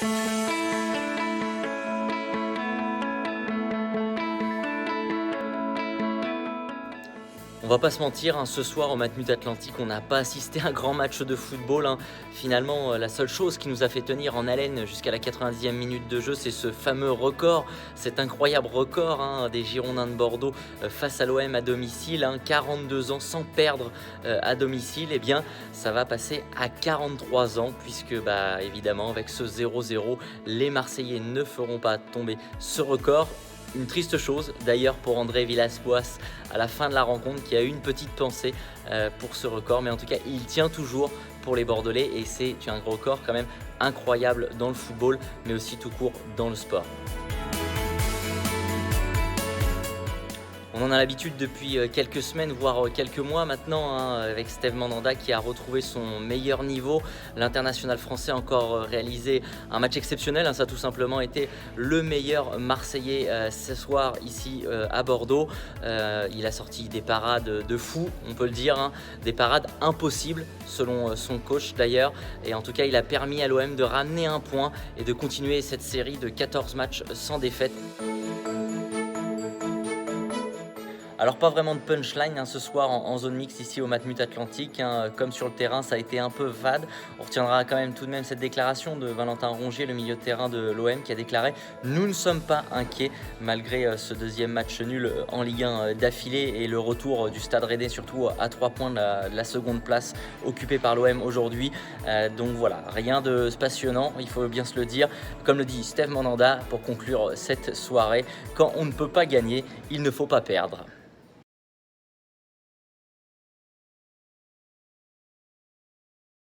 On va pas se mentir, hein, ce soir au Matmut Atlantique, on n'a pas assisté à un grand match de football, hein. Finalement, la seule chose qui nous a fait tenir en haleine jusqu'à la 90e minute de jeu, c'est ce fameux record, cet incroyable record, hein, des Girondins de Bordeaux face à l'OM à domicile, hein, 42 ans sans perdre à domicile. Eh bien, ça va passer à 43 ans puisque, bah, évidemment, avec ce 0-0, les Marseillais ne feront pas tomber ce record. Une triste chose d'ailleurs pour André Villas-Boas à la fin de la rencontre qui a eu une petite pensée pour ce record, mais en tout cas il tient toujours pour les Bordelais et c'est un record quand même incroyable dans le football mais aussi tout court dans le sport. On en a l'habitude depuis quelques semaines, voire quelques mois maintenant, hein, avec Steve Mandanda qui a retrouvé son meilleur niveau. L'international français a encore réalisé un match exceptionnel, hein, ça a tout simplement été le meilleur Marseillais ce soir ici à Bordeaux. Il a sorti des parades de fou, on peut le dire, hein, des parades impossibles selon son coach d'ailleurs. Et en tout cas, il a permis à l'OM de ramener un point et de continuer cette série de 14 matchs sans défaite. Alors pas vraiment de punchline, hein, ce soir en zone mixte ici au Matmut Atlantique, hein, comme sur le terrain ça a été un peu fade. On retiendra quand même tout de même cette déclaration de Valentin Rongier, le milieu de terrain de l'OM, qui a déclaré: nous ne sommes pas inquiets malgré ce deuxième match nul en Ligue 1 d'affilée et le retour du Stade Rennais surtout à 3 points de la seconde place occupée par l'OM aujourd'hui. Donc voilà, rien de passionnant, il faut bien se le dire. Comme le dit Steve Mandanda pour conclure cette soirée: quand on ne peut pas gagner, il ne faut pas perdre.